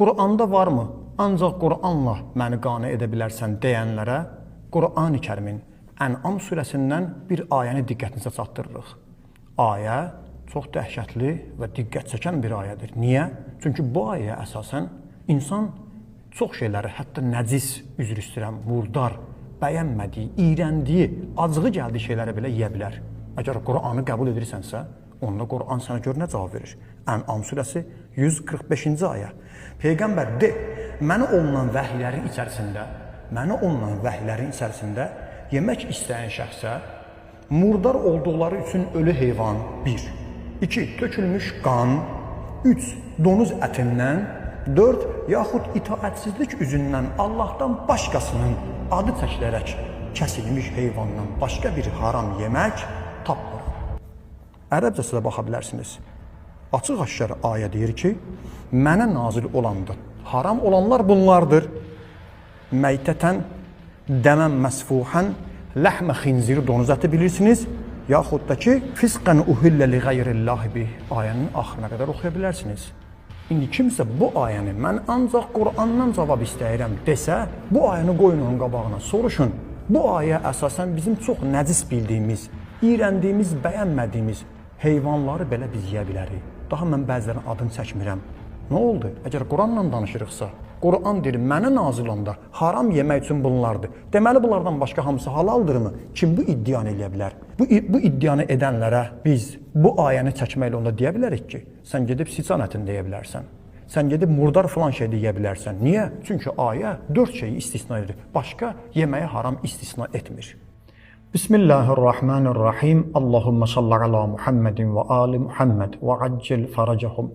Quranda varmı? Ancaq Qur'anla məni qane edə bilərsən deyənlərə Qur'an-ı Kərimin Ən'am surəsindən bir ayəni diqqətinizə çatdırırıq. Ayə çox dəhşətli və diqqət çəkən bir ayədir. Niyə? Çünki bu ayəyə əsasən insan çox şeyləri, hətta nəcis, üzr istəyirəm, murdar, bəyənmədiyi, iyrəndiyi, acığı gəldiyi şeyləri belə yeyə bilər. Əgər Qur'anı qəbul edirsənsə, onda Qur'an sənə gör nə cavab verir. Ən'am surəsi 145-ci ayə. Peyğəmbər de, mənə olunan vəhiylərin içərisində yemək istəyən şəxsə murdar olduqları üçün ölü heyvan 1, 2, tökülmüş qan, 3, donuz ətindən, 4, yaxud itaətsizlik üzündən Allahdan başqasının adı çəkilərək kəsilmiş heyvandan başqa bir haram yemək tapmıram. Ərəbcəsə də baxa bilərsiniz. Açıq-aşkar ayə deyir ki, mənə nazil olanda haram olanlar bunlardır. Məytətən, dəmən məsfuhən, ləhmə xinziri donuz əti bilirsiniz. Yaxud da ki, fisqən uhillə li qeyrillahi bih ayənin axırına qədər oxuya bilərsiniz. İndi kimsə bu ayəni mən ancaq Qur'andan cavab istəyirəm desə, bu ayəni qoyun onun qabağına, soruşun. Bu ayə əsasən bizim çox nəcis bildiyimiz, iyrəndiyimiz, bəyənmədiyimiz heyvanları belə biz yeyə bilərik. Daha mən bəzilərinin adını çəkmirəm. Nə oldu? Əgər Qur'anla danışırıqsa, Qur'an deyir, mənə nazil olanda haram yemək üçün bunlardır. Deməli, bunlardan başqa hamısı halaldırmı? Kim bu iddianı eləyə bilər? Bu iddianı edənlərə biz bu ayəni çəkməklə onda deyə bilərik ki, sən gedib siçan ətini deyə bilərsən. Sən gedib murdar filan şey deyə bilərsən. Niyə? Çünki ayə 4 şeyi istisna edir. Başqa yeməyə haram istisna etmir. Bismillahirrahmanirrahim. Allahumma salli ala Muhammedin və ali Muhammed və accil faracahum.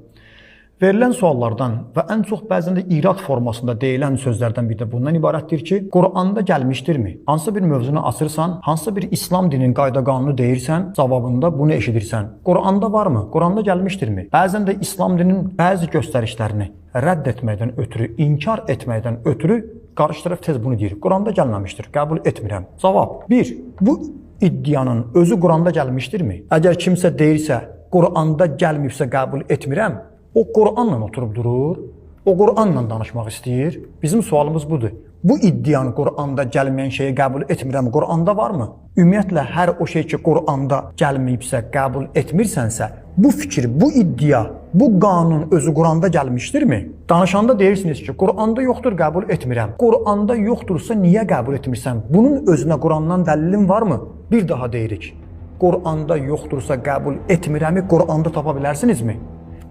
Verilən suallardan və ən çox bəzən də irad formasında deyilən sözlərdən biri də bundan ibarətdir ki, Qur'anda gəlmişdirmi? Hansısa bir mövzunu açırsan, hansısa bir İslam dininin qayda-qanunu deyirsən, cavabında bunu eşidirsən. Qur'anda varmı? Qur'anda gəlmişdirmi? Bəzən də İslam dininin bəzi göstərişlərini rədd etməkdən ötürü, inkar etməkdən ötürü qarşı tərəf tez bunu deyir. Qur'anda gəlməmişdir, qəbul etmirəm. Cavab 1. Bu iddianın özü Qur'anda gəlmişdirmi? Əgər kimsə deyirsə, Qur'anda gəlməyibsə qəbul etmirəm, o Qur'anla oturub durur, o Qur'anla danışmaq istəyir. Bizim sualımız budur. Bu iddianı Qur'anda gəlməyən şeyi qəbul etmirəm, Qur'anda varmı? Ümumiyyətlə, hər o şey ki, Qur'anda gəlməyibsə, qəbul etmirsənsə, bu fikir, bu iddia, bu qanun özü Qur'anda gəlmişdirmi? Danışanda deyirsiniz ki, Qur'anda yoxdur, qəbul etmirəm. Qur'anda yoxdursa, niyə qəbul etmirsən? Bunun özünə Qur'andan dəlilin varmı? Bir daha deyirik. Qur'anda yoxdursa, qəbul etmirəmi Qur'anda tapa bilərsinizmi?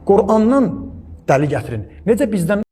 Qur'andan dəlil gətirin. Necə bizdən